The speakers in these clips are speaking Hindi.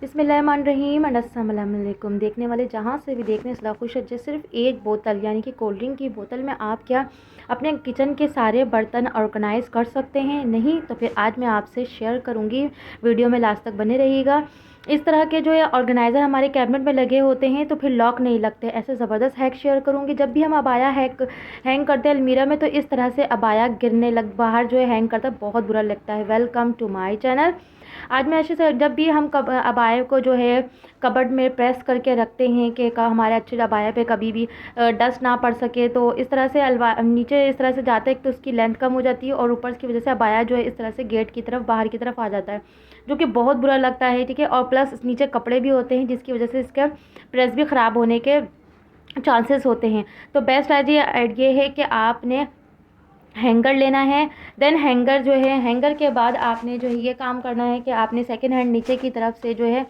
बिस्मिल्लाहिर्रहमानिर्रहीम अस्सलाम वालेकुम। देखने वाले जहाँ से भी देखने से खुश है। सिर्फ एक बोतल यानी कि कोल्ड ड्रिंक की बोतल में आप क्या अपने किचन के सारे बर्तन ऑर्गेनाइज़ कर सकते हैं? नहीं तो फिर आज मैं आपसे शेयर करूँगी, वीडियो में लास्ट तक बने रहिएगा। इस तरह के जो है ऑर्गेनाइज़र हमारे कैबिनेट में लगे होते हैं तो फिर लॉक नहीं लगते। ऐसे ज़बरदस्त हैक शेयर करूँगी। जब भी हम अबाया हैंग करते हैं अलमीरा में तो इस तरह से अबाया गिरने लग बाहर जो है हैंग करता है, बहुत बुरा लगता है। Welcome to my channel. आज मैं ऐसे से जब भी हम अबाया को जो है कबर्ड में प्रेस करके रखते हैं कि हमारे अच्छे अबाया पे कभी भी डस्ट ना पड़ सके, तो इस तरह से नीचे इस तरह से जाता है तो उसकी लेंथ कम हो जाती है और ऊपर की वजह से अबाया जो है इस तरह से गेट की तरफ बाहर की तरफ आ जाता है, जो कि बहुत बुरा लगता है। ठीक है, और प्लस नीचे कपड़े भी होते हैं जिसकी वजह से इसका प्रेस भी ख़राब होने के चांसेस होते हैं। तो बेस्ट आइडिया ये है कि आपने हैंगर लेना है। देन हैंगर जो है, हैंगर के बाद आपने जो है ये काम करना है कि आपने सेकंड हैंड नीचे की तरफ से जो है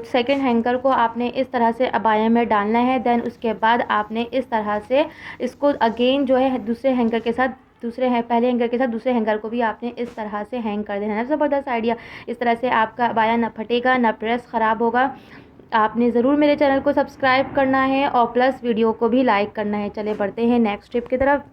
सेकंड हैंगर को आपने इस तरह से अबाया में डालना है। देन उसके बाद आपने इस तरह से इसको अगेन जो है दूसरे हैंगर के साथ पहले हैंगर के साथ दूसरे हैंगर को भी आपने इस तरह से हैंग कर देना है। ज़बरदस्त आइडिया। इस तरह से आपका अबाया ना फटेगा ना प्रेस ख़राब होगा। आपने ज़रूर मेरे चैनल को सब्सक्राइब करना है और प्लस वीडियो को भी लाइक करना है। चले बढ़ते हैं नेक्स्ट टिप की तरफ।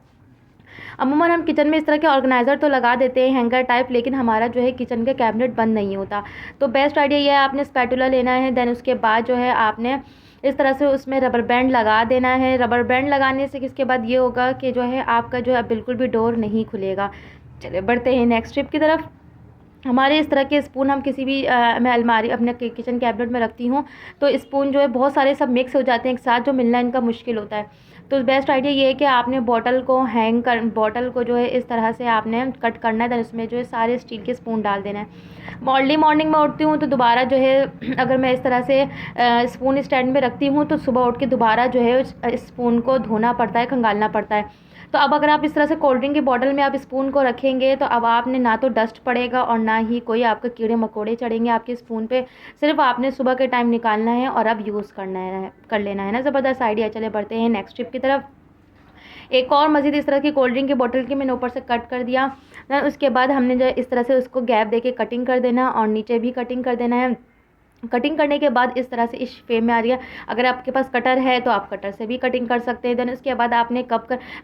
अमूमन हम किचन में इस तरह के ऑर्गेनाइज़र तो लगा देते हैं हैंगर टाइप, लेकिन हमारा जो है किचन का कैबिनेट बंद नहीं होता। तो बेस्ट आइडिया ये है, आपने स्पैटुला लेना है। देन उसके बाद जो है आपने इस तरह से उसमें रबर बैंड लगा देना है। रबर बैंड लगाने से किसके बाद ये होगा कि जो है आपका जो है बिल्कुल भी डोर नहीं खुलेगा। चलिए बढ़ते हैं नेक्स्ट टिप की तरफ। हमारे इस तरह के स्पून हम किसी भी मैं अलमारी अपने किचन कैबिनेट में रखती हूँ तो स्पून जो है बहुत सारे सब मिक्स हो जाते हैं एक साथ, जो मिलना इनका मुश्किल होता है। तो बेस्ट आइडिया ये है कि आपने बॉटल को जो है इस तरह से आपने कट करना है। देन उसमें जो है सारे स्टील के स्पून डाल देना है। अर्ली मॉर्निंग में उठती हूँ तो दोबारा जो है अगर मैं इस तरह से स्पून स्टैंड में रखती हूँ तो सुबह उठ के दोबारा जो है स्पून को धोना पड़ता है, खंगालना पड़ता है। तो अब अगर आप इस तरह से कोल्ड ड्रिंक की बॉटल में आप स्पून को रखेंगे तो अब आपने ना तो डस्ट पड़ेगा और ना ही कोई आपके कीड़े मकोड़े चढ़ेंगे आपके स्पून पे। सिर्फ आपने सुबह के टाइम निकालना है और अब यूज़ कर लेना है ना। ज़बरदस्त आइडिया। चले बढ़ते हैं नेक्स्ट टिप की तरफ। एक और मज़ीद इस तरह की कोल्ड ड्रिंक की बोतल की मैंने ऊपर से कट कर दिया। उसके बाद हमने जो इस तरह से उसको गैप दे के कटिंग कर देना और नीचे भी कटिंग कर देना है। कटिंग करने के बाद इस तरह से इस फेम में आ रही है। अगर आपके पास कटर है तो आप कटर से भी कटिंग कर सकते हैं। देन उसके बाद आपने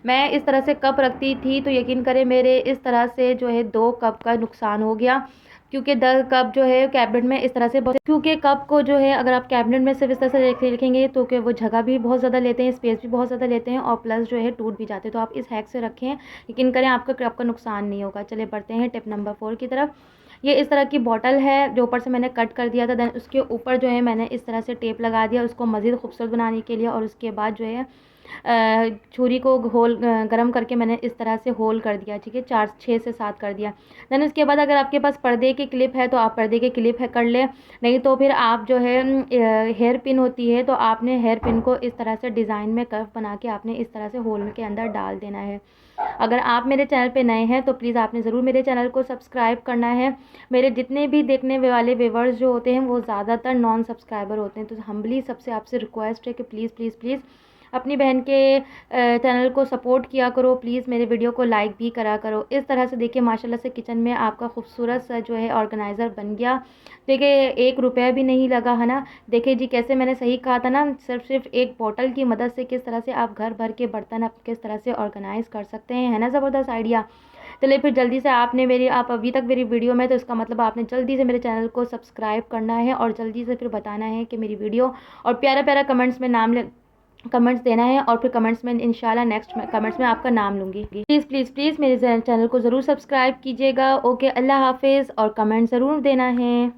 मैं इस तरह से कप रखती थी तो यकीन करें मेरे इस तरह से जो है 2 कप का नुकसान हो गया, क्योंकि 10 कप जो है कैबिनेट में इस तरह से क्योंकि कप को जो है अगर आप कैबिनेट में सिर्फ इस तरह से रखेंगे तो कि वो जगह भी बहुत ज़्यादा लेते हैं, स्पेस भी बहुत ज़्यादा लेते हैं और प्लस जो है टूट भी जाते हैं। तो आप इस हैक से रखें, यकीन करें आपका कप का नुकसान नहीं होगा। चले बढ़ते हैं टिप नंबर 4 की तरफ। ये इस तरह की बॉटल है जो ऊपर से मैंने कट कर दिया था। देन उसके ऊपर जो है मैंने इस तरह से टेप लगा दिया उसको मज़ीद खूबसूरत बनाने के लिए। और उसके बाद जो है छुरी को गरम करके मैंने इस तरह से होल कर दिया। ठीक है, 6 से 7 कर दिया। देन उसके बाद अगर आपके पास पर्दे की क्लिप है तो आप पर्दे की क्लिप है कर लें, नहीं तो फिर आप जो है हेयर पिन होती है तो आपने हेयर पिन को इस तरह से डिज़ाइन में कर्व बना के आपने इस तरह से होल के अंदर डाल देना है। अगर आप मेरे चैनल पे नए हैं तो प्लीज़ आपने ज़रूर मेरे चैनल को सब्सक्राइब करना है। मेरे जितने भी देखने वाले व्यूअर्स जो होते हैं वो ज़्यादातर नॉन सब्सक्राइबर होते हैं, तो हम्बली सबसे आपसे रिक्वेस्ट है कि प्लीज़ प्लीज़ प्लीज़ अपनी बहन के चैनल को सपोर्ट किया करो। प्लीज़ मेरे वीडियो को लाइक भी करा करो। इस तरह से देखिए माशाल्लाह से किचन में आपका खूबसूरत सा जो है ऑर्गेनाइज़र बन गया। देखिए 1 रुपया भी नहीं लगा है ना। देखिए जी कैसे मैंने सही कहा था ना, सिर्फ एक बोतल की मदद से किस तरह से आप घर भर के बर्तन आप किस तरह से ऑर्गेनाइज़ कर सकते हैं, है ना ज़बरदस्त आइडिया। चलिए फिर जल्दी से आप अभी तक मेरी वीडियो में तो इसका मतलब आपने जल्दी से मेरे चैनल को सब्सक्राइब करना है और जल्दी से फिर बताना है कि मेरी वीडियो, और प्यारा प्यारा कमेंट्स देना है और फिर कमेंट्स में इंशाल्लाह नेक्स्ट कमेंट्स में आपका नाम लूँगी। प्लीज़ प्लीज़ प्लीज़ मेरे चैनल को ज़रूर सब्सक्राइब कीजिएगा। ओके, अल्लाह हाफिज़ और कमेंट ज़रूर देना है।